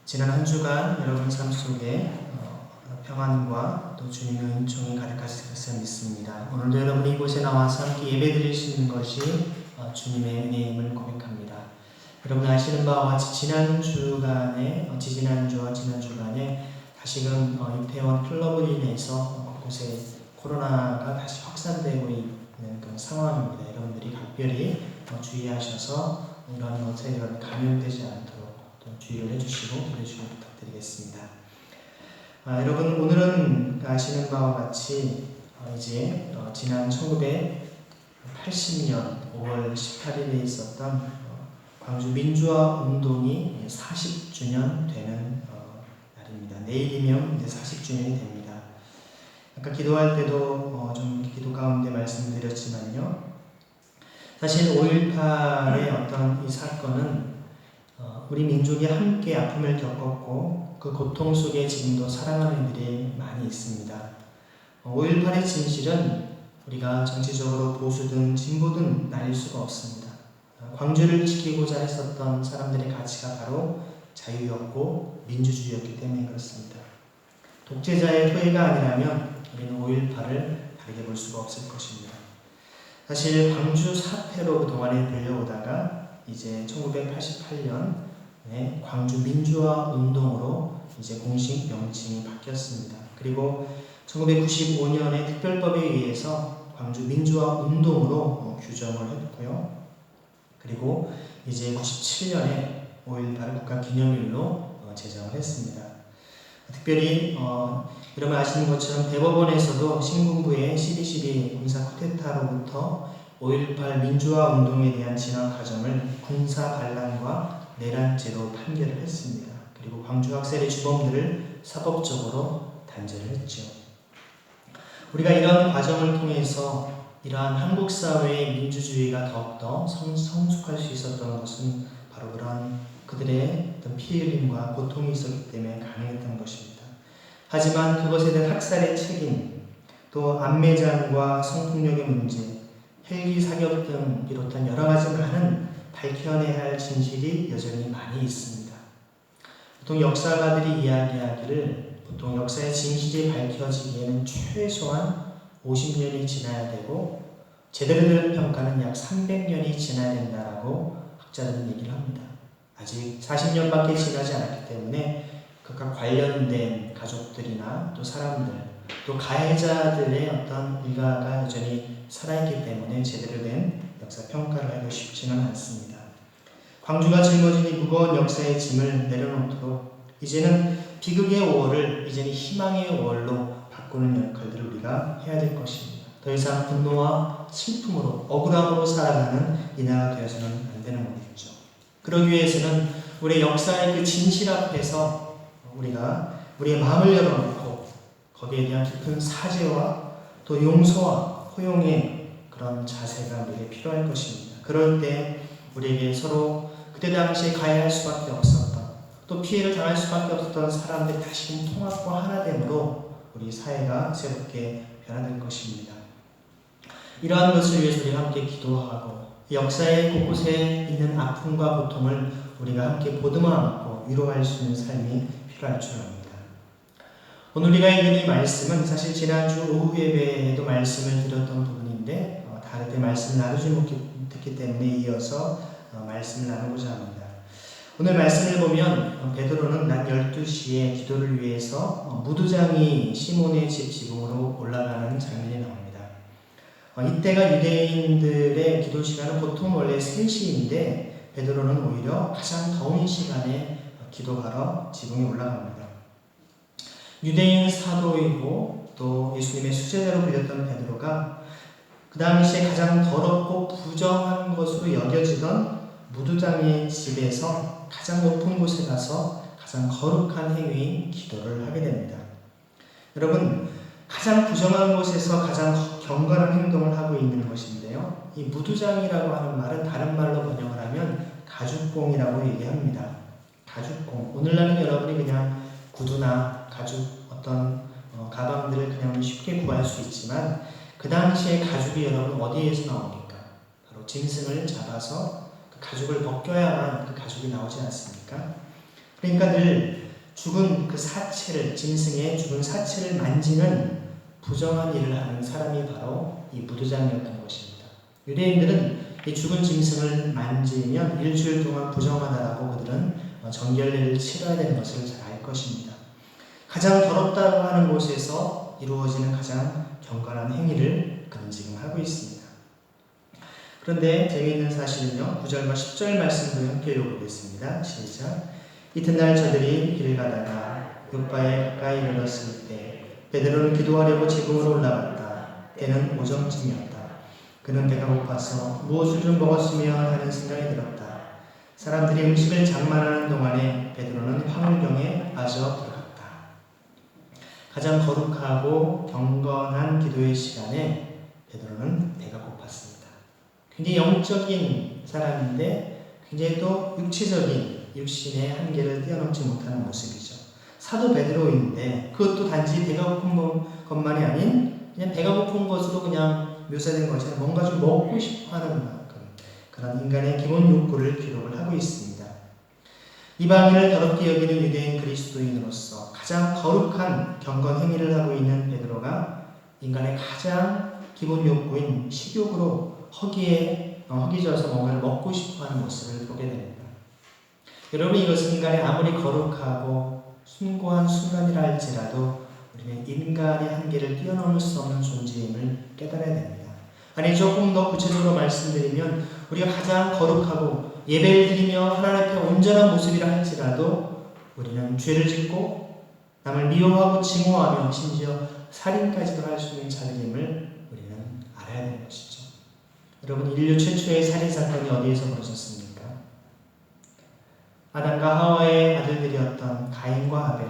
지난 한 주간 여러분 삶 속에 평안과 또 주님의 은총이 가득하셨을 믿습니다. 오늘도 여러분이 이곳에 나와서 함께 예배드릴 수 있는 것이 주님의 은혜임을 고백합니다. 여러분 아시는 바와 같이 지난 주간에 지지난주와 지난 주간에 다시금 이태원 클럽으로 인해서 곳곳에 코로나가 다시 확산되고 있는 그런 상황입니다. 여러분들이 각별히 주의하셔서 이런 것에 감염되지 않도록 또 주의를 해주시고 기도해주시고 부탁드리겠습니다. 여러분 오늘은 아시는 바와 같이 이제 지난 1980년 5월 18일에 있었던 광주 민주화 운동이 40주년 되는 날입니다. 내일이면 이제 40주년이 됩니다. 아까 기도할 때도 좀 기도 가운데 말씀드렸지만요. 사실 5.18의 어떤 이 사건은 우리 민족이 함께 아픔을 겪었고 그 고통 속에 지금도 사랑하는 이들이 많이 있습니다. 5.18의 진실은 우리가 정치적으로 보수든 진보든 나뉠 수가 없습니다. 광주를 지키고자 했었던 사람들의 가치가 바로 자유였고 민주주의였기 때문에 그렇습니다. 독재자의 후예가 아니라면 우리는 5.18을 다르게 볼 수가 없을 것입니다. 사실 광주 사태로 그동안에 불려오다가 이제 1988년에 광주 민주화 운동으로 이제 공식 명칭이 바뀌었습니다. 그리고 1995년에 특별법에 의해서 광주 민주화 운동으로 규정을 했고요. 그리고 이제 97년에 5.18을 국가기념일로 제정을 했습니다. 특별히 여러분 아시는 것처럼 대법원에서도 신군부의 12.12 군사 쿠데타로부터 5.18 민주화 운동에 대한 진화 과정을 군사 반란과 내란죄로 판결을 했습니다. 그리고 광주 학살의 주범들을 사법적으로 단죄를 했죠. 우리가 이런 과정을 통해서 이러한 한국 사회의 민주주의가 더욱더 성숙할 수 있었던 것은 바로 그런 그들의 어떤 피 흘림과 고통이 있었기 때문에 가능했던 것입니다. 하지만 그것에 대한 학살의 책임, 또 안매장과 성폭력의 문제, 헬기 사격 등 비롯한 여러 가지 많은 밝혀내야 할 진실이 여전히 많이 있습니다. 보통 역사가들이 이야기하기를 보통 역사의 진실이 밝혀지기에는 최소한 50년이 지나야 되고 제대로 된 평가는 약 300년이 지나야 된다라고 학자들은 얘기를 합니다. 아직 40년밖에 지나지 않았기 때문에 그가 관련된 가족들이나 또 사람들 또 가해자들의 어떤 일가가 여전히 살아있기 때문에 제대로 된 역사 평가를 하고 싶지는 않습니다. 광주가 짊어진 이 무거운 역사의 짐을 내려놓도록 이제는 비극의 5월을 이제는 희망의 5월로 바꾸는 역할들을 우리가 해야 될 것입니다. 더 이상 분노와 슬픔으로 억울함으로 살아가는 이 나라가 되어서는 안 되는 것이죠. 그러기 위해서는 우리의 역사의 그 진실 앞에서 우리가 우리의 마음을 열어놓고 거기에 대한 깊은 사죄와 또 용서와 포용의 그런 자세가 우리에게 필요할 것입니다. 그럴 때 우리에게 서로 그때 당시에 가해할 수밖에 없었던 또 피해를 당할 수밖에 없었던 사람들이 다시금 통합과 하나됨으로 우리 사회가 새롭게 변화될 것입니다. 이러한 것을 위해서 우리가 함께 기도하고 역사의 곳곳에 있는 아픔과 고통을 우리가 함께 보듬어 안고 위로할 수 있는 삶이 필요할 줄 압니다. 오늘 우리가 읽은 이 말씀은 사실 지난주 오후 예배에도 말씀을 드렸던 부분인데 다른 때 말씀을 나누지 못했기 때문에 이어서 말씀을 나누고자 합니다. 오늘 말씀을 보면 베드로는 낮 12시에 기도를 위해서 무두장이 시몬의 집 지붕으로 올라가는 장면이 나옵니다. 이때가 유대인들의 기도 시간은 보통 원래 3시인데 베드로는 오히려 가장 더운 시간에 기도하러 지붕에 올라갑니다. 유대인 사도이고 또 예수님의 수제자로 불렸던 베드로가 그 당시에 가장 더럽고 부정한 것으로 여겨지던 무두장의 집에서 가장 높은 곳에 가서 가장 거룩한 행위인 기도를 하게 됩니다. 여러분, 가장 부정한 곳에서 가장 경건한 행동을 하고 있는 것인데요. 이 무두장이라고 하는 말은 다른 말로 번역을 하면 가죽공이라고 얘기합니다. 가죽공. 오늘날은 여러분이 그냥 구두나 가죽 어떤 가방들을 그냥 쉽게 구할 수 있지만 그 당시에 가죽이 여러분 어디에서 나옵니까? 바로 짐승을 잡아서 그 가죽을 벗겨야만 그 가죽이 나오지 않습니까? 그러니까 늘 죽은 그 사체를, 짐승의 죽은 사체를 만지는 부정한 일을 하는 사람이 바로 이 무도장이었던 것입니다. 유대인들은 이 죽은 짐승을 만지면 일주일 동안 부정하다라고 그들은 정결례를 치러야 되는 것을 잘 알 것입니다. 가장 더럽다고 하는 곳에서 이루어지는 가장 경건한 행위를 그는 지금 하고 있습니다. 그런데 재미있는 사실은요, 9절과 10절 말씀도 함께 읽어보겠습니다. 시작. 이튿날 저들이 길을 가다가 욥바에 가까이 이르렀을 때 베드로는 기도하려고 지붕으로 올라갔다. 때는 오정쯤이었다. 그는 배가 고파서 무엇을 좀 먹었으면 하는 생각이 들었다. 사람들이 음식을 장만하는 동안에 베드로는 황홀경에 빠져 들어갔다. 가장 거룩하고 경건한 기도의 시간에 베드로는 배가 고팠습니다. 굉장히 영적인 사람인데 굉장히 또 육체적인 육신의 한계를 뛰어넘지 못하는 모습이죠. 사도 베드로인데 그것도 단지 배가 고픈 것만이 아닌 그냥 배가 고픈 것으로 그냥 묘사된 것이 아니라 뭔가 좀 먹고 싶어 하는 만큼 그런 인간의 기본 욕구를 기록을 하고 있습니다. 이방인을 더럽게 여기는 유대인 그리스도인으로서 가장 거룩한 경건 행위를 하고 있는 베드로가 인간의 가장 기본 욕구인 식욕으로 허기져서 뭔가를 먹고 싶어하는 모습을 보게 됩니다. 여러분, 이것은 인간의 아무리 거룩하고 숭고한 순간이라 할지라도 우리는 인간의 한계를 뛰어넘을 수 없는 존재임을 깨달아야 됩니다. 아니, 조금 더 구체적으로 말씀드리면 우리가 가장 거룩하고 예배를 드리며 하나님 앞에 온전한 모습이라 할지라도 우리는 죄를 짓고 남을 미워하고 증오하며 심지어 살인까지도 할 수 있는 자들임을 우리는 알아야 되는 것이죠. 여러분, 인류 최초의 살인사건이 어디에서 벌어졌습니까? 아담과 하와의 아들들이었던 가인과 아벨.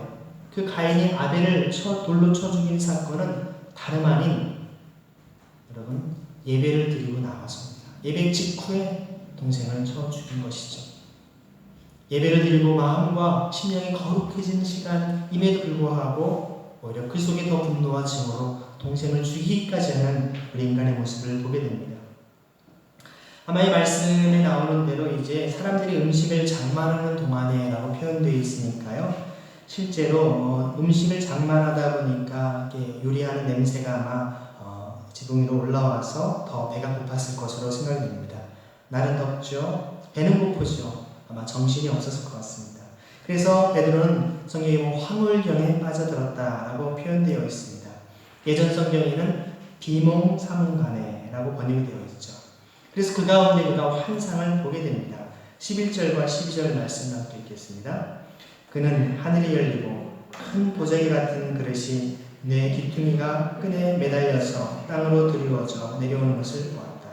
그 가인이 아벨을 돌로 쳐 죽인 사건은 다름 아닌 여러분 예배를 드리고 나와서입니다. 예배 직후에 동생을 쳐 죽인 것이죠. 예배를 드리고 마음과 심령이 거룩해지는 시간임에도 불구하고 오히려 그 속에 더 분노와 증오로 동생을 죽이기까지 하는 우리 인간의 모습을 보게 됩니다. 아마 이 말씀에 나오는 대로 이제 사람들이 음식을 장만하는 동안에 라고 표현되어 있으니까요. 실제로 음식을 장만하다 보니까 요리하는 냄새가 아마 지붕 위로 올라와서 더 배가 고팠을 것으로 생각됩니다. 날은 덥죠. 배는 고프죠. 아마 정신이 없었을 것 같습니다. 그래서 베드로는 성경에 황홀경에 빠져들었다라고 표현되어 있습니다. 예전 성경에는 비몽사몽간에라고 번역이 되어 있죠. 그래서 그 가운데 그가 환상을 보게 됩니다. 11절과 12절 말씀 함께 읽겠습니다. 그는 하늘이 열리고 큰 보자기 같은 그릇이 내 귀퉁이가 끈에 매달려서 땅으로 드리워져 내려오는 것을 보았다.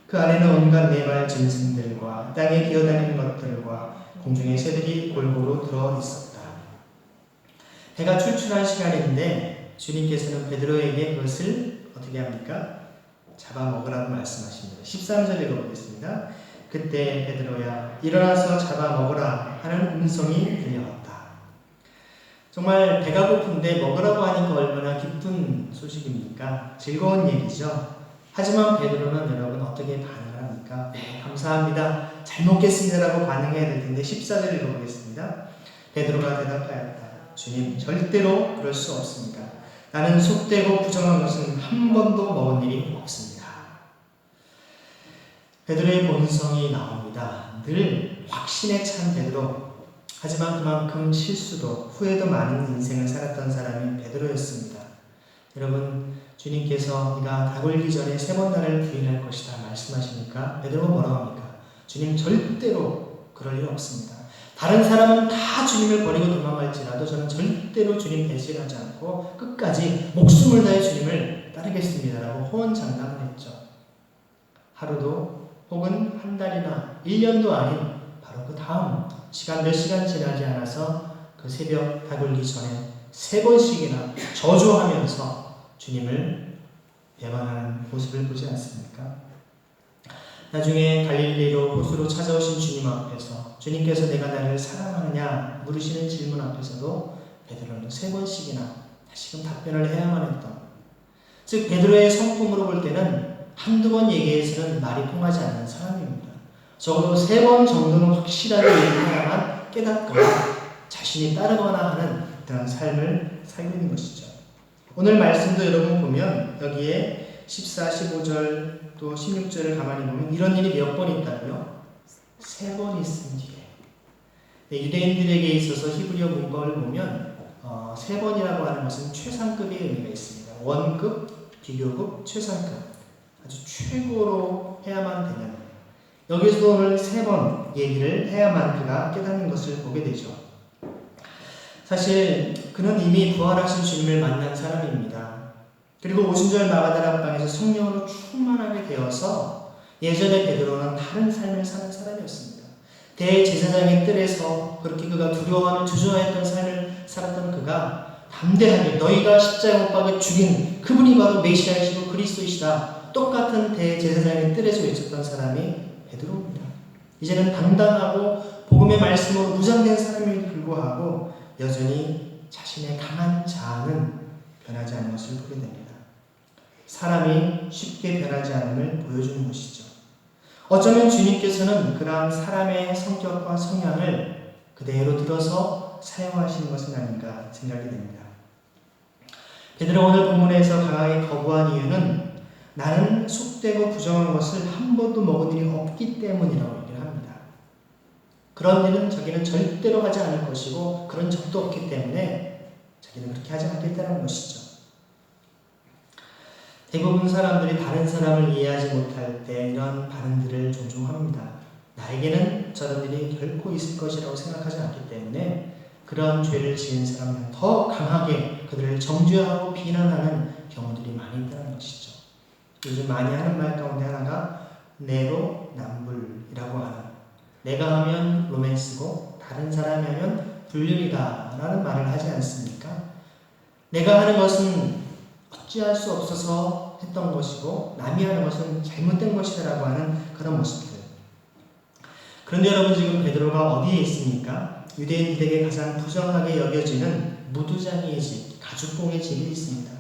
그 안에는 온갖 네발 짐승들과 땅에 기어다니는 것들과 공중의 새들이 골고루 들어 있었다. 해가 출출한 시간인데 주님께서는 베드로에게 그것을 어떻게 합니까? 잡아먹으라고 말씀하십니다. 13절 읽어보겠습니다. 그때 베드로야 일어나서 잡아먹으라 하는 음성이 들려왔다. 정말 배가 고픈데 먹으라고 하니까 얼마나 기쁜 소식입니까? 즐거운 얘기죠. 하지만 베드로는 여러분 어떻게 반응을 합니까? 네, 감사합니다. 잘 먹겠습니다라고 반응해야 될 텐데 14절 읽어보겠습니다. 베드로가 대답하였다. 주님, 절대로 그럴 수 없습니다. 나는 속되고 부정한 것은 한 번도 먹은 일이 없습니다. 베드로의 본성이 나옵니다. 늘 확신에 찬 베드로. 하지만 그만큼 실수도 후회도 많은 인생을 살았던 사람이 베드로였습니다. 여러분, 주님께서 네가 닭 울기 전에 3번 나를 부인할 것이다 말씀하시니까 베드로가 뭐라고 합니까? 주님, 절대로 그럴 일 없습니다. 다른 사람은 다 주님을 버리고 도망갈지라도 저는 절대로 주님 배신하지 않고 끝까지 목숨을 다해 주님을 따르겠습니다라고 호언장담을 했죠. 하루도 혹은 한 달이나 1년도 아닌 바로 그 다음 몇 시간 지나지 않아서 그 새벽 닭 울기 전에 3번씩이나 저주하면서 주님을 배반하는 모습을 보지 않습니까? 나중에 갈릴리로 호수로 찾아오신 주님 앞에서 주님께서 내가 나를 사랑하느냐 물으시는 질문 앞에서도 베드로는 3번씩이나 다시금 답변을 해야만 했던, 즉 베드로의 성품으로 볼 때는 한두 번 얘기해서는 말이 통하지 않는 사람입니다. 적어도 3번 정도는 확실하게 얘기해야만 깨닫거나 자신이 따르거나 하는 그런 삶을 살고 있는 것이죠. 오늘 말씀도 여러분 보면 여기에 14, 15절 또 16절을 가만히 보면 이런 일이 몇 번 있다고요? 3번 있습니다. 유대인들에게 있어서 히브리어 문법을 보면 3번이라고 하는 것은 최상급의 의미가 있습니다. 원급, 비교급, 최상급. 아주 최고로 해야만 되는. 여기서도 오늘 3번 얘기를 해야만 그가 깨닫는 것을 보게 되죠. 사실 그는 이미 부활하신 주님을 만난 사람입니다. 그리고 오순절 마가다락방에서 성령으로 충만하게 되어서 예전에 베드로는 다른 삶을 사는 사람이었습니다. 대제사장의 뜰에서 그렇게 그가 두려워하며 주저하였던 삶을 살았던 그가 담대하게 너희가 십자가 못 박아 죽인 그분이 바로 메시아이시고 그리스도이시다. 똑같은 대제사장의 뜰에서 외쳤던 사람이 베드로입니다. 이제는 당당하고 복음의 말씀으로 무장된 사람임에도 불구하고 여전히 자신의 강한 자아는 변하지 않는 것을 보게 됩니다. 사람이 쉽게 변하지 않음을 보여주는 것이죠. 어쩌면 주님께서는 그러한 사람의 성격과 성향을 그대로 들어서 사용하시는 것은 아닌가 생각이 됩니다. 베드로 오늘 본문에서 강하게 거부한 이유는 나는 속되고 부정한 것을 한 번도 먹은 일이 없기 때문이라고 얘기를 합니다. 그런 일은 자기는 절대로 하지 않을 것이고 그런 적도 없기 때문에 자기는 그렇게 하지 않겠다는 것이죠. 대부분 사람들이 다른 사람을 이해하지 못할 때 이런 반응들을 종종 합니다. 나에게는 저런 일이 결코 있을 것이라고 생각하지 않기 때문에 그런 죄를 지은 사람은 더 강하게 그들을 정죄하고 비난하는 경우들이 많이 있다는 것이죠. 요즘 많이 하는 말 가운데 하나가 내로남불이라고 하는, 내가 하면 로맨스고 다른 사람이 하면 불륜이다 라는 말을 하지 않습니까? 내가 하는 것은 어찌할 수 없어서 했던 것이고 남이 하는 것은 잘못된 것이라고 하는 그런 모습들. 그런데 여러분, 지금 베드로가 어디에 있습니까? 유대인들에게 가장 부정하게 여겨지는 무두장이의 집, 가죽공의 집에 있습니다.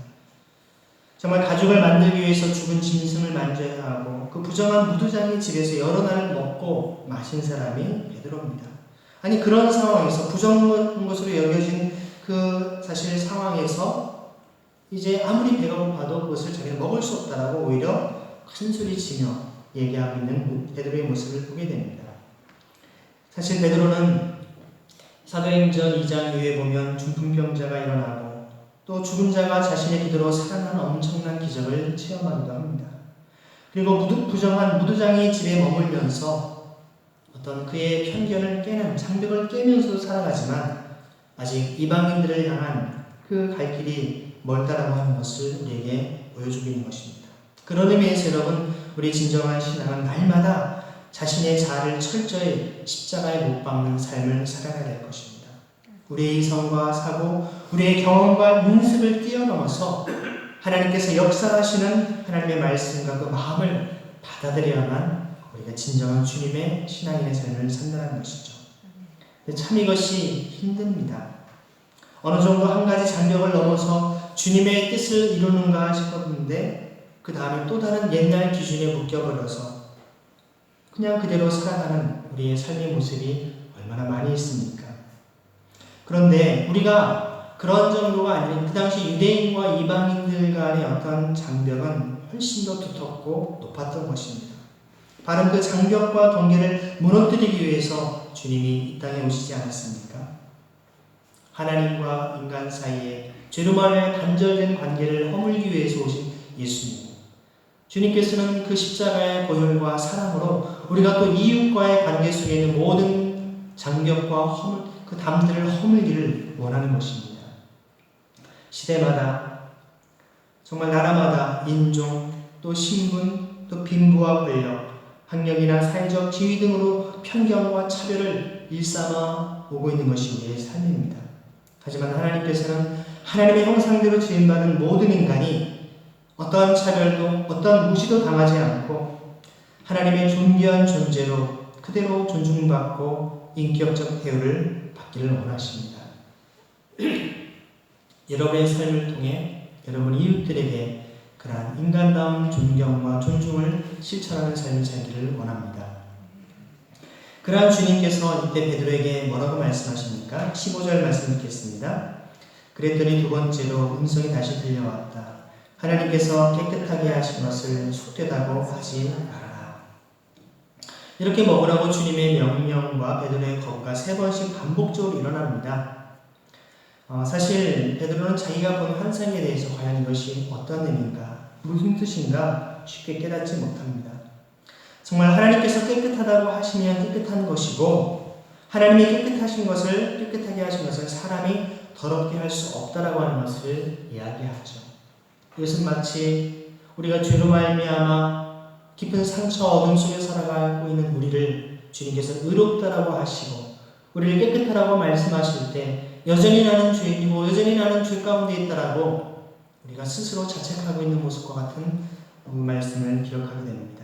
정말 가죽을 만들기 위해서 죽은 짐승을 만져야 하고 그 부정한 무두장의 집에서 여러 날을 먹고 마신 사람이 베드로입니다. 아니, 그런 상황에서 부정한 것으로 여겨진 그 사실 상황에서 이제 아무리 배가 고파도 그것을 자기는 먹을 수 없다라고 오히려 큰 소리 치며 얘기하고 있는 베드로의 모습을 보게 됩니다. 사실 베드로는 사도행전 2장 이후에 보면 중풍병자가 일어나고 또 죽은 자가 자신의 기도로 살아나는 엄청난 기적을 체험하기도 합니다. 그리고 부정한 무두장의 집에 머물면서 어떤 그의 편견을 깨는 장벽을 깨면서도 살아가지만 아직 이방인들을 향한 그 갈 길이 멀다라고 하는 것을 우리에게 보여주고 있는 것입니다. 그런 의미에서 여러분, 우리 진정한 신앙은 날마다 자신의 자아를 철저히 십자가에 못 박는 삶을 살아가야 될 것입니다. 우리의 이성과 사고, 우리의 경험과 인습을 뛰어넘어서 하나님께서 역사하시는 하나님의 말씀과 그 마음을 받아들여야만 우리가 진정한 주님의 신앙인의 삶을 산다는 것이죠. 참 이것이 힘듭니다. 어느 정도 한 가지 장벽을 넘어서 주님의 뜻을 이루는가 싶었는데 그 다음에 또 다른 옛날 기준에 묶여버려서 그냥 그대로 살아가는 우리의 삶의 모습이 얼마나 많이 있습니까? 그런데 우리가 그런 정도가 아니라 그 당시 유대인과 이방인들 간의 어떤 장벽은 훨씬 더 두텁고 높았던 것입니다. 바로 그 장벽과 경계를 무너뜨리기 위해서 주님이 이 땅에 오시지 않았습니까? 하나님과 인간 사이에 죄로만의 단절된 관계를 허물기 위해서 오신 예수님. 주님께서는 그 십자가의 보혈과 사랑으로 우리가 또 이웃과의 관계 속에 있는 모든 장벽과 그 담들을 허물기를 원하는 것입니다. 시대마다, 정말 나라마다 인종, 또 신분, 또 빈부와 권력, 학력이나 사회적 지위 등으로 편견과 차별을 일삼아 오고 있는 것이 우리의 삶입니다. 하지만 하나님께서는 하나님의 형상대로 지음받은 모든 인간이 어떠한 차별도 어떠한 무시도 당하지 않고 하나님의 존귀한 존재로 그대로 존중받고 인격적 대우를 받기를 원하십니다. 여러분의 삶을 통해 여러분 이웃들에게 그러한 인간다운 존경과 존중을 실천하는 삶을 살기를 원합니다. 그러한 주님께서 이때 베드로에게 뭐라고 말씀하십니까? 15절 말씀 읽겠습니다. 그랬더니 두 번째로 음성이 다시 들려왔다. 하나님께서 깨끗하게 하신 것을 속되다고 하지 말아라. 이렇게 먹으라고 주님의 명령과 베드로의 거부가 3번씩 반복적으로 일어납니다. 사실 베드로는 자기가 본 환상에 대해서 과연 이것이 어떤 의미인가, 무슨 뜻인가 쉽게 깨닫지 못합니다. 정말 하나님께서 깨끗하다고 하시면 깨끗한 것이고, 하나님이 깨끗하게 하신 것을 사람이 더럽게 할 수 없다라고 하는 것을 이야기하죠. 이것은 마치 우리가 죄로 말미암아 깊은 상처 어둠 속에 살아가고 있는 우리를 주님께서 의롭다라고 하시고 우리를 깨끗하라고 말씀하실 때 여전히 나는 죄인이고 여전히 나는 죄 가운데 있다라고 우리가 스스로 자책하고 있는 모습과 같은 말씀을 기억하게 됩니다.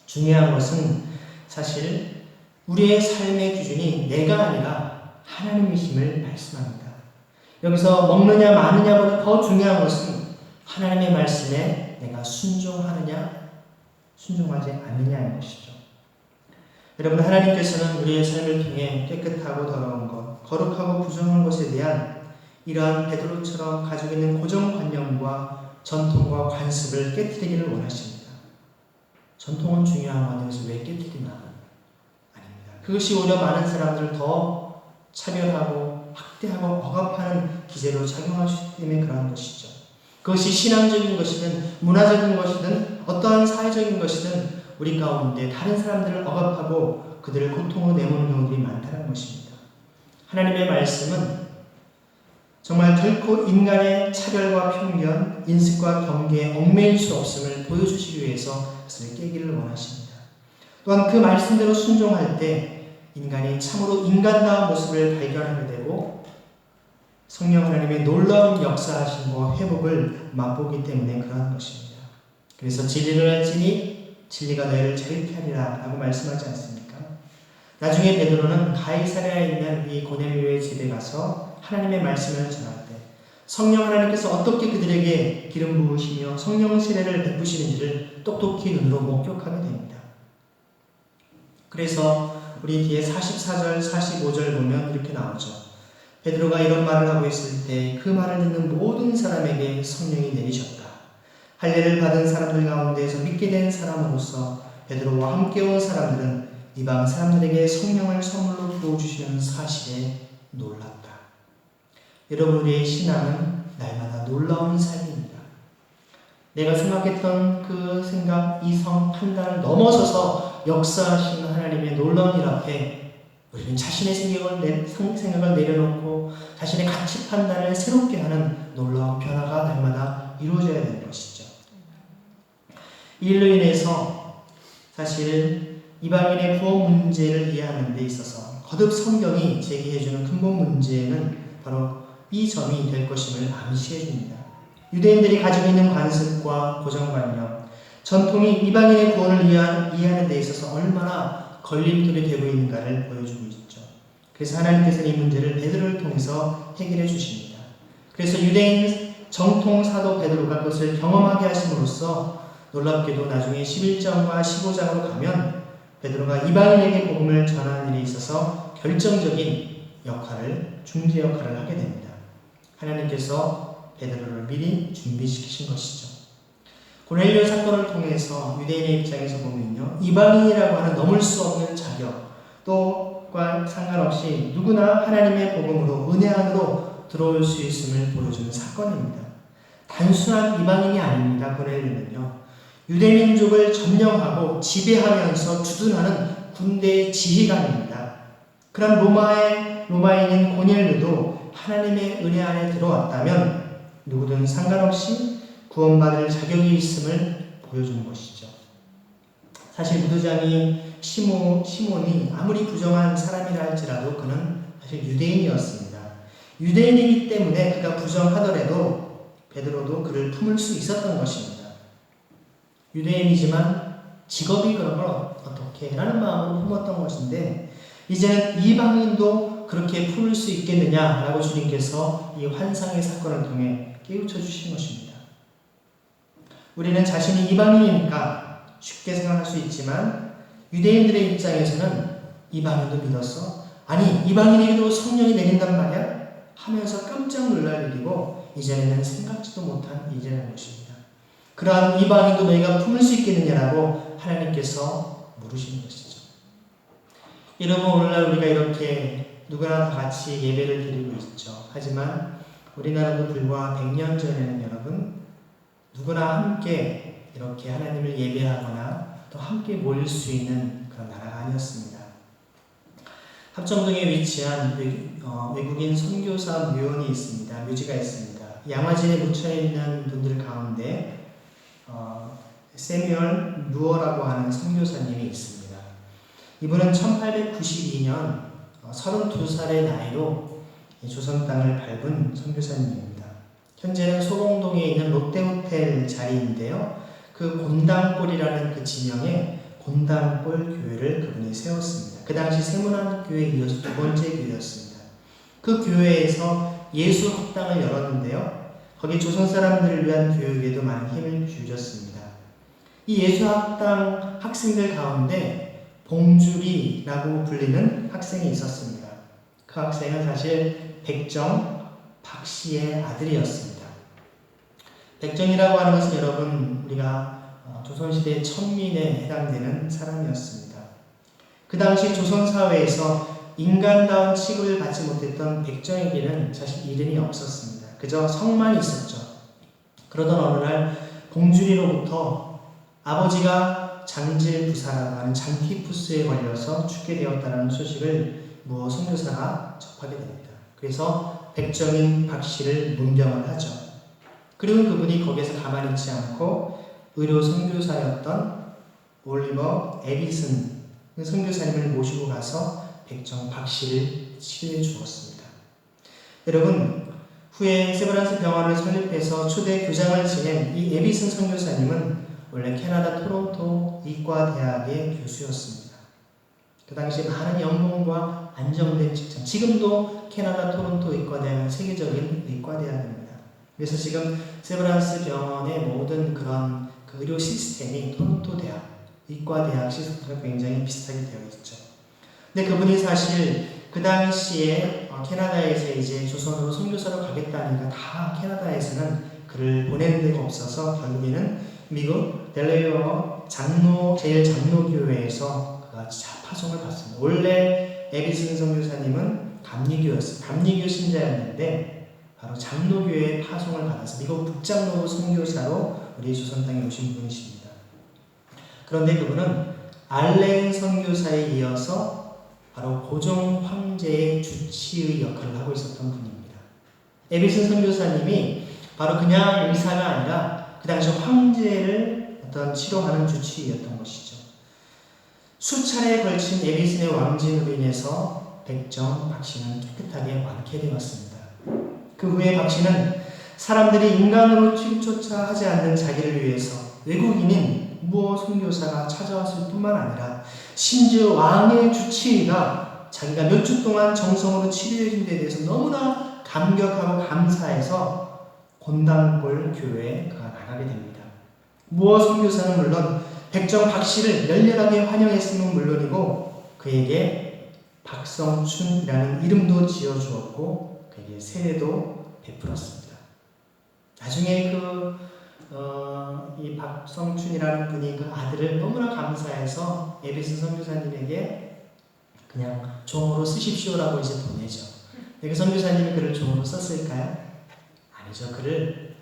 중요한 것은 사실 우리의 삶의 기준이 내가 아니라 하나님이심을 말씀합니다. 여기서 먹느냐 마느냐보다 더 중요한 것은 하나님의 말씀에 내가 순종하느냐 순종하지 않느냐인 것이죠. 여러분, 하나님께서는 우리의 삶을 통해 깨끗하고 더러운 것, 거룩하고 부정한 것에 대한 이러한 베드로처럼 가지고 있는 고정관념과 전통과 관습을 깨뜨리기를 원하십니다. 전통은 중요한 건데 왜 깨뜨리나? 아닙니다. 그것이 오히려 많은 사람들을 더 차별하고 학대하고 억압하는 기제로 작용할 수 있기 때문에 그러한 것이죠. 그것이 신앙적인 것이든 문화적인 것이든 어떠한 사회적인 것이든 우리 가운데 다른 사람들을 억압하고 그들을 고통으로 내모는 경우들이 많다는 것입니다. 하나님의 말씀은 정말 결코 인간의 차별과 편견, 인식과 경계에 얽매일 수 없음을 보여주시기 위해서 그것을 깨기를 원하십니다. 또한 그 말씀대로 순종할 때 인간이 참으로 인간다운 모습을 발견하게 되고 성령 하나님의 놀라운 역사하심과 회복을 맛보기 때문에 그러한 것입니다. 그래서 진리를 알지니 진리가 너희를 자유케 하리라 라고 말씀하지 않습니까? 나중에 베드로는 가이사랴에 있는 이 고넬료의 집에 가서 하나님의 말씀을 전할 때 성령 하나님께서 어떻게 그들에게 기름 부으시며 성령 세례를 베푸시는지를 똑똑히 눈으로 목격하게 됩니다. 그래서 우리 뒤에 44절, 45절 보면 이렇게 나오죠. 베드로가 이런 말을 하고 있을 때 그 말을 듣는 모든 사람에게 성령이 내리셨다. 할례를 받은 사람들 가운데에서 믿게 된 사람으로서 베드로와 함께 온 사람들은 이방 사람들에게 성령을 선물로 부어주시는 사실에 놀랐다. 여러분, 우리의 신앙은 날마다 놀라운 삶입니다. 내가 생각했던 그 생각, 이성, 판단을 넘어서서 역사하신 하나님의 놀라운 일 앞에 우리는 자신의 생각을 내려놓고 자신의 가치 판단을 새롭게 하는 놀라운 변화가 날마다 이루어져야 되는 것이죠. 이 일로 인해서 사실 이방인의 구원 문제를 이해하는 데 있어서 거듭 성경이 제기해주는 근본 문제는 바로 이 점이 될 것임을 암시해 줍니다. 유대인들이 가지고 있는 관습과 고정관념, 전통이 이방인의 구원을 이해하는 데 있어서 얼마나 걸림돌이 되고 있는가를 보여주고 있죠. 그래서 하나님께서는 이 문제를 베드로를 통해서 해결해 주십니다. 그래서 유대인 정통 사도 베드로가 그것을 경험하게 하심으로써 놀랍게도 나중에 11장과 15장으로 가면 베드로가 이방인에게 복음을 전하는 일에 있어서 결정적인 역할을, 중재 역할을 하게 됩니다. 하나님께서 베드로를 미리 준비시키신 것이죠. 고넬료 사건을 통해서 유대인의 입장에서 보면요, 이방인이라고 하는 넘을 수 없는 자격 또과 상관없이 누구나 하나님의 복음으로 은혜 안으로 들어올 수 있음을 보여주는 사건입니다. 단순한 이방인이 아닙니다. 고넬료는요, 유대민족을 점령하고 지배하면서 주둔하는 군대의 지휘관입니다. 그런 로마인인 고넬료도 하나님의 은혜 안에 들어왔다면 누구든 상관없이 구원받을 자격이 있음을 보여주는 것이죠. 사실 무도장이 시몬이 아무리 부정한 사람이라 할지라도 그는 사실 유대인이었습니다. 유대인이기 때문에 그가 부정하더라도 베드로도 그를 품을 수 있었던 것입니다. 유대인이지만 직업이 그런 걸 어떻게 라는 마음으로 품었던 것인데 이제는 이방인도 그렇게 품을 수 있겠느냐라고 주님께서 이 환상의 사건을 통해 깨우쳐 주신 것입니다. 우리는 자신이 이방인이니까 쉽게 생각할 수 있지만 유대인들의 입장에서는 이방인도 믿었어? 아니, 이방인에게도 성령이 내린단 말이야? 하면서 깜짝 놀랄 일이고 이전에는 생각지도 못한 일이라는 것입니다. 그러한 이방인도 너희가 품을 수 있겠느냐라고 하나님께서 물으시는 것이죠. 여러분, 오늘날 우리가 이렇게 누구나 다 같이 예배를 드리고 있죠. 하지만 우리나라도 불과 100년 전에는 여러분 누구나 함께 이렇게 하나님을 예배하거나 또 함께 모일 수 있는 그런 나라가 아니었습니다. 합정동에 위치한 외국인 선교사 묘원이 있습니다. 묘지가 있습니다. 양화진에 묻혀있는 분들 가운데 세뮤얼 누어라고 하는 선교사님이 있습니다. 이분은 1892년 32살의 나이로 조선 땅을 밟은 선교사님입니다. 현재는 소봉동에 있는 롯데호텔 자리인데요. 그 곤당골이라는 그 지명에 곤당골 교회를 그분이 세웠습니다. 그 당시 세문안교회에 이어서 두 번째 교회였습니다. 그 교회에서 예수학당을 열었는데요. 거기 조선 사람들을 위한 교육에도 많은 힘을 기울였습니다. 이 예수학당 학생들 가운데 봉주리라고 불리는 학생이 있었습니다. 그 학생은 사실 백정 박씨의 아들이었습니다. 백정이라고 하는 것은 여러분 우리가 조선시대의 천민에 해당되는 사람이었습니다. 그 당시 조선사회에서 인간다운 취급을 받지 못했던 백정에게는 사실 이름이 없었습니다. 그저 성만 있었죠. 그러던 어느 날 봉주리로부터 아버지가 장질부사라고 하는 장티푸스에 걸려서 죽게 되었다는 소식을 무어 선교사가 접하게 됩니다. 그래서 백정인 박씨를 문병을 하죠. 그리고 그분이 거기에서 가만히 있지 않고 의료 선교사였던 올리버 에비슨 선교사님을 모시고 가서 백정 박씨를 치료해 주었습니다. 여러분, 후에 세브란스 병원을 설립해서 초대 교장을 지낸 이 에비슨 선교사님은 원래 캐나다 토론토 의과대학의 교수였습니다. 그 당시 많은 연봉과 안정된 직장, 지금도 캐나다 토론토 의과대학은 세계적인 의과대학입니다. 그래서 지금 세브란스 병원의 모든 그런 그 의료 시스템이 토론토 대학, 의과대학 시스템과 굉장히 비슷하게 되어 있죠. 근데 그분이 사실 그 당시에 캐나다에서 이제 조선으로 선교사로 가겠다니까 다 캐나다에서는 그를 보내는 데가 없어서 결국에는 미국 델레웨어 제일 장로교회에서 그가 파송을 받습니다. 원래 에비슨 선교사님은 감리교였어요. 감리교 신자였는데 바로 장로교회에 파송을 받아서 미국 북장로 선교사로 우리 조선 땅에 오신 분이십니다. 그런데 그분은 알렌 선교사에 이어서 바로 고종 황제의 주치의 역할을 하고 있었던 분입니다. 에비슨 선교사님이 바로 그냥 의사가 아니라 그 당시 황제를 어떤 치료하는 주치의였던 것이죠. 수차례에 걸친 에비슨의 왕진으로 인해서 백정 박씨는 깨끗하게 완쾌되었습니다. 그 후에 박씨는 사람들이 인간으로 취급조차 하지 않는 자기를 위해서 외국인인 무어 선교사가 찾아왔을 뿐만 아니라 심지어 왕의 주치의가 자기가 몇 주 동안 정성으로 치료해 준 데 대해서 너무나 감격하고 감사해서 곤당골 교회에 그가 나가게 됩니다. 무어 선교사는 물론 백정 박씨를 열렬하게 환영했음은 물론이고 그에게 박성춘이라는 이름도 지어주었고 그에게 세례도 베풀었습니다. 나중에 이 박성춘이라는 분이 그 아들을 너무나 감사해서 에비슨 선교사님에게 그냥 종으로 쓰십시오라고 이제 보내죠. 그 선교사님이 그를 종으로 썼을까요? 아니죠. 그를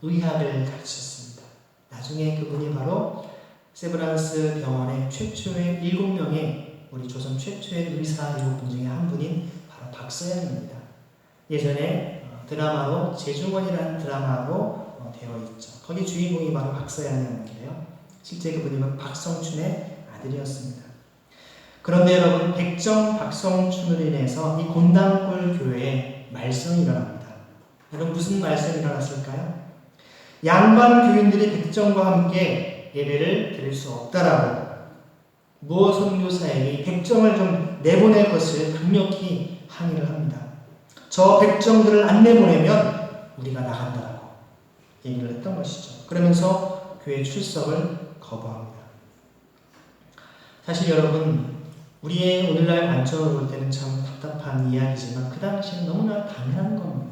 의학을 가르쳤습니다. 나중에 그분이 바로 세브란스 병원의 최초의 7명의 우리 조선 최초의 의사 7분 중에 한 분인 바로 박서양입니다. 예전에 드라마로 재중원이라는 드라마로 되어 있죠. 거기 주인공이 바로 박서양이었는데요. 실제 그분이 박성춘의 아들이었습니다. 그런데 여러분, 백정 박성춘으로 인해서 이 곤당골 교회에 말썽이 일어납니다. 여러분, 무슨 말썽이 일어났을까요? 양반 교인들이 백정과 함께 예배를 드릴 수 없다라고 무어 선교사에게 백정을 좀 내보낼 것을 강력히 항의를 합니다. 저 백정들을 안 내보내면 우리가 나간다라고 얘기를 했던 것이죠. 그러면서 교회 출석을 거부합니다. 사실 여러분, 우리의 오늘날 관점으로 볼 때는 참 답답한 이야기지만 그 당시에는 너무나 당연한 겁니다.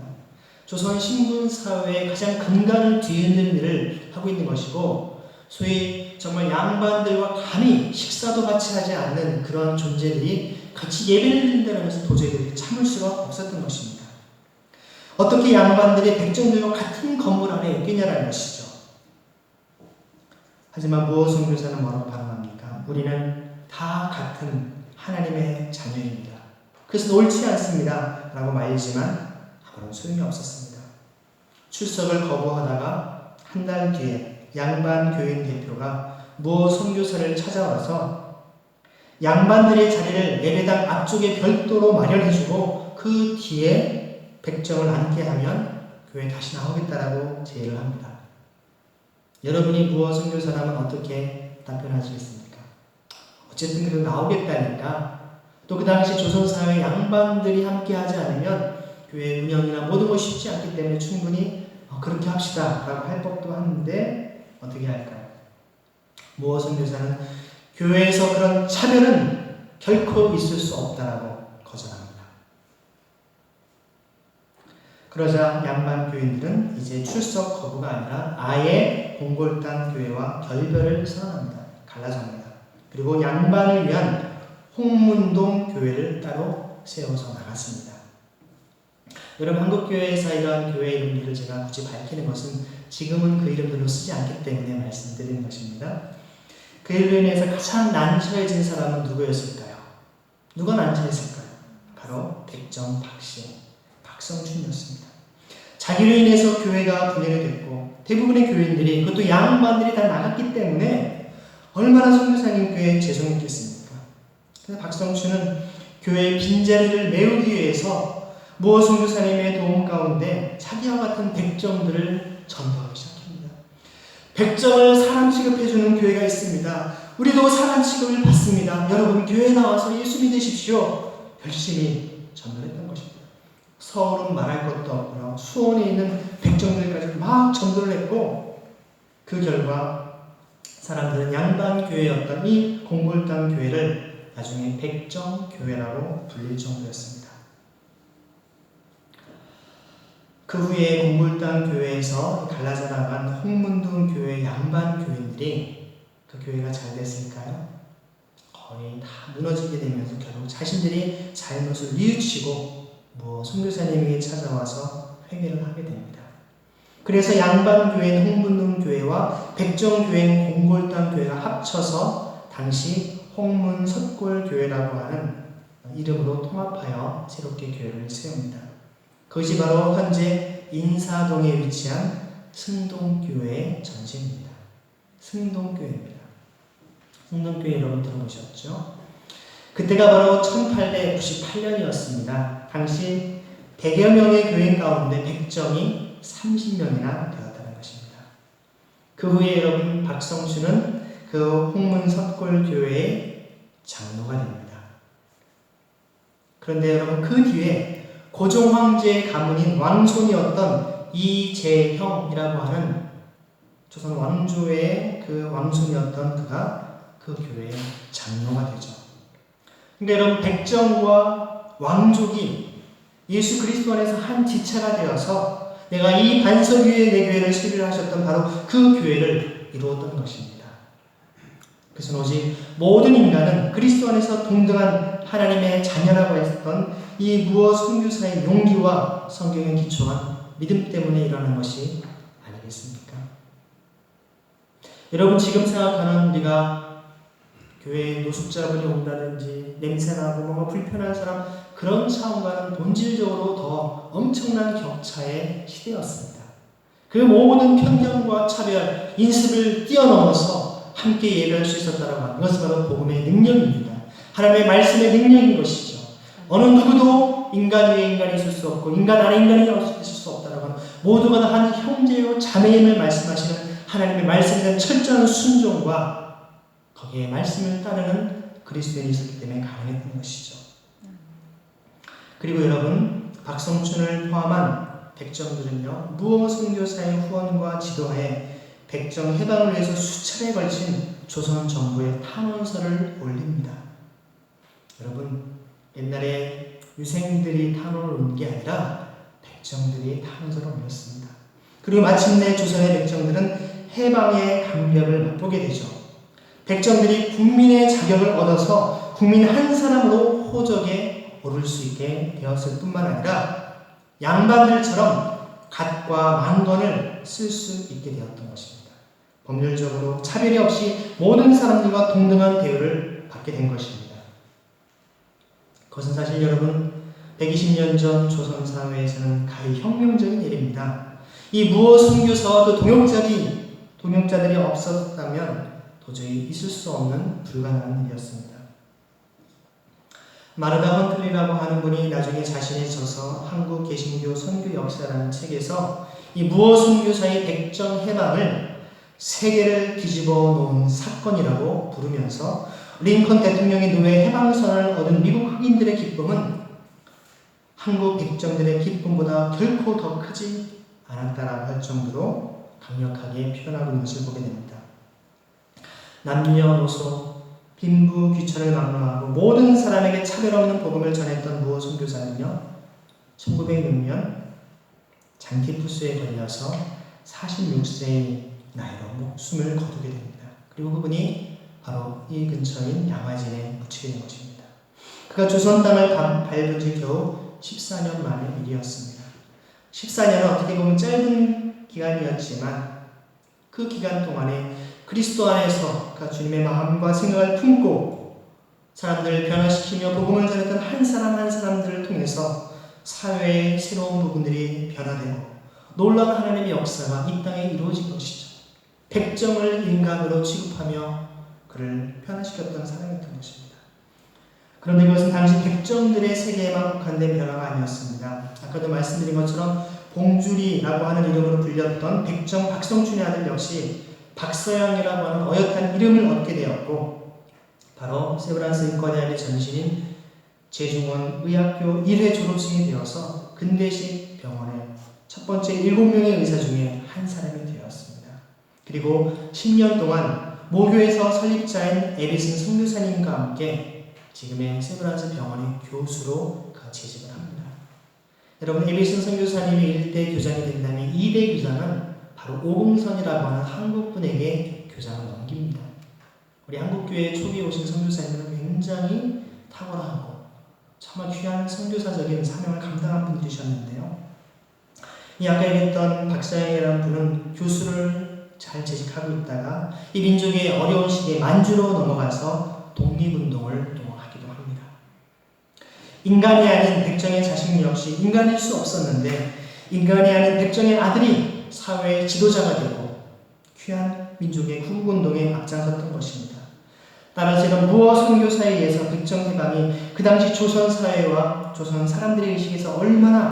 조선 신분사회의 가장 근간을 뒤흔드는 일을 하고 있는 것이고, 소위 정말 양반들과 감히 식사도 같이 하지 않는 그런 존재들이 같이 예배를 드린다는 것은 도저히 참을 수가 없었던 것입니다. 어떻게 양반들이 백정들과 같은 건물 안에 있겠냐라는 것이죠. 하지만 무엇 선교사는 뭐라고 반응합니까? 우리는 다 같은 하나님의 자녀입니다. 그래서 옳지 않습니다 라고 말리지만 아무런 소용이 없었습니다. 출석을 거부하다가 한 달 뒤에 양반 교인 대표가 무엇 선교사를 찾아와서 양반들의 자리를 예배당 앞쪽에 별도로 마련해주고 그 뒤에 백정을 앉게 하면 교회에 다시 나오겠다라고 제의를 합니다. 여러분이 무엇 선교사라면 어떻게 답변하시겠습니까? 어쨌든 그래도 나오겠다니까, 또 그 당시 조선사회 양반들이 함께하지 않으면 교회 운영이나 모든 것이 쉽지 않기 때문에 충분히 그렇게 합시다 라고 할 법도 한데 어떻게 할까요? 무엇 선교사는 교회에서 그런 차별은 결코 있을 수 없다라고 거절합니다. 그러자 양반 교인들은 이제 출석 거부가 아니라 아예 공골당 교회와 결별을 선언합니다. 갈라집니다. 그리고 양반을 위한 홍문동 교회를 따로 세워서 나갔습니다. 여러분, 한국교회에서 이러한 교회 이름들을 제가 굳이 밝히는 것은 지금은 그 이름들로 쓰지 않기 때문에 말씀드리는 것입니다. 그 일로 인해서 가장 난처해진 사람은 누구였을까요? 누가 난처했을까요? 바로 백정 박씨, 박성춘이었습니다. 자기로 인해서 교회가 분열이 됐고 대부분의 교인들이, 그것도 양반들이 다 나갔기 때문에 얼마나 선교사님께 죄송했겠습니까? 그래서 박성춘은 교회의 빈자리를 메우기 위해서 무엇 선교사님의 도움 가운데 자기와 같은 백정들을 전도하기 시작합니다. 백정을 사람 취급해주는 교회가 있습니다. 우리도 사람 취급을 받습니다. 여러분 교회에 나와서 예수 믿으십시오. 열심히 전도했던 것입니다. 서울은 말할 것도 없고요. 수원에 있는 백정들까지 막 전도를 했고, 그 결과 사람들은 양반교회였던 이 공골당 교회를 나중에 백정교회라고 불릴 정도였습니다. 그 후에 공골당 교회에서 갈라져 나간 홍문동 교회 양반 교인들이 그 교회가 잘 됐을까요? 거의 다 무너지게 되면서 결국 자신들이 잘못을 뉘우치고 선교사님에게 찾아와서 회개를 하게 됩니다. 그래서 양반 교회인 홍문동 교회와 백정 교회인 공골당 교회가 합쳐서 당시 홍문석골 교회라고 하는 이름으로 통합하여 새롭게 교회를 세웁니다. 그것이 바로 현재 인사동에 위치한 승동교회의 전신입니다. 승동교회입니다. 승동교회 여러분 들어보셨죠? 그때가 바로 1898년이었습니다. 당시 100여 명의 교인 가운데 백정이 30명이나 되었다는 것입니다. 그 후에 여러분 박성춘은 그 홍문석골 교회의 장로가 됩니다. 그런데 여러분 그 뒤에 고종 황제의 가문인 왕손이었던 이재형이라고 하는 조선 왕조의 그 왕손이었던 그가 그 교회의 장로가 되죠. 그러니까 여러분 백정과 왕족이 예수 그리스도 안에서 한 지체가 되어서 내가 이 반석 위에 내 교회를 세비를 하셨던 바로 그 교회를 이루었던 것입니다. 그래서 오직 모든 인간은 그리스도 안에서 동등한 하나님의 자녀라고 했던 이 무엇 선교사의 용기와 성경에 기초한 믿음 때문에 일어난 것이 아니겠습니까? 여러분 지금 생각하는 우리가 교회에 노숙자분이 온다든지 냄새나고 뭔가 불편한 사람, 그런 차원과는 본질적으로 더 엄청난 격차의 시대였습니다. 그 모든 편견과 차별, 인습을 뛰어넘어서 함께 예배할 수 있었다라고 하는 것은 바로 복음의 능력입니다. 하나님의 말씀의 능력인 것이죠. 어느 누구도 인간 위에 인간이 있을 수 없고 인간 안에 인간이 있을 수 없다라고 하는, 모두가 다 한 형제요 자매임을 말씀하시는 하나님의 말씀에 대한 철저한 순종과 거기에 말씀을 따르는 그리스도인이 있었기 때문에 가능했던 것이죠. 그리고 여러분 박성춘을 포함한 백정들은요, 무엇 선교사의 후원과 지도하에 백정 해방을 위해서 수차례 걸친 조선 정부에 탄원서를 올립니다. 여러분, 옛날에 유생들이 탄원을 옮긴 게 아니라 백정들이 탄원서를 옮겼습니다. 그리고 마침내 조선의 백정들은 해방의 감격을 맛보게 되죠. 백정들이 국민의 자격을 얻어서 국민 한 사람으로 호적에 오를 수 있게 되었을 뿐만 아니라 양반들처럼 갓과 만건을 쓸 수 있게 되었던 것입니다. 법률적으로 차별이 없이 모든 사람들과 동등한 대우를 받게 된 것입니다. 그것은 사실 여러분 120년 전 조선 사회에서는 가히 혁명적인 일입니다. 이 무어 선교사와 그 동역자들이 없었다면 도저히 있을 수 없는 불가능한 일이었습니다. 마르다 헌틀리라고 하는 분이 나중에 자신의 저서 한국 개신교 선교 역사라는 책에서 이 무어 선교사의 백정 해방을 세계를 뒤집어 놓은 사건이라고 부르면서 링컨 대통령이 노예 해방선을 얻은 미국 흑인들의 기쁨은 한국 백정들의 기쁨보다 결코 더 크지 않았다라고 할 정도로 강력하게 표현하고 있는 것을 보게 됩니다. 남녀노소, 빈부, 귀천을 막론하고 모든 사람에게 차별 없는 복음을 전했던 무어 선교사는요, 1906년 잔티푸스에 걸려서 46세의 나이로 목숨을 거두게 됩니다. 그리고 그분이 바로 이 근처인 양화진에 묻히게 된 것입니다. 그가 조선 땅을 밟은 지 겨우 14년 만의 일이었습니다. 14년은 어떻게 보면 짧은 기간이었지만 그 기간 동안에 그리스도 안에서 그가 주님의 마음과 생각을 품고 사람들을 변화시키며 복음을 전했던 한 사람 한 사람들을 통해서 사회의 새로운 부분들이 변화되고 놀라운 하나님의 역사가 이 땅에 이루어진 것이죠. 백정을 인간으로 취급하며 그를 변화시켰던 사람이었던 것입니다. 그런데 그것은 당시 백정들의 세계에만 국한된 변화가 아니었습니다. 아까도 말씀드린 것처럼 봉주리라고 하는 이름으로 불렸던 백정 박성춘의 아들 역시 박서양이라고 하는 어엿한 이름을 얻게 되었고, 바로 세브란스 의과대학의 전신인 제중원 의학교 1회 졸업생이 되어서 근대식 병원의 첫 번째 7명의 의사 중에 한 사람이 되었습니다. 그리고 10년 동안 모교에서 설립자인 에비슨 선교사님과 함께 지금의 세브란스 병원의 교수로 재직을 합니다. 여러분, 에비슨 선교사님이 1대 교장이 된다면 2대 교장은 바로 오봉선이라고 하는 한국분에게 교장을 넘깁니다. 우리 한국교회 초기에 오신 선교사님들은 굉장히 탁월하고 정말 귀한 선교사적인 사명을 감당한 분들이셨는데요. 이 아까 얘기했던 박사영이라는 분은 교수를 잘 재직하고 있다가 이 민족의 어려운 시기에 만주로 넘어가서 독립운동을 하기도 합니다. 인간이 아닌 백정의 자식 역시 인간일 수 없었는데 인간이 아닌 백정의 아들이 사회의 지도자가 되고 귀한 민족의 구국운동에 앞장섰던 것입니다. 따라서 이런 무어 선교사에 의해서 백정 해방이 그 당시 조선 사회와 조선 사람들의 의식에서 얼마나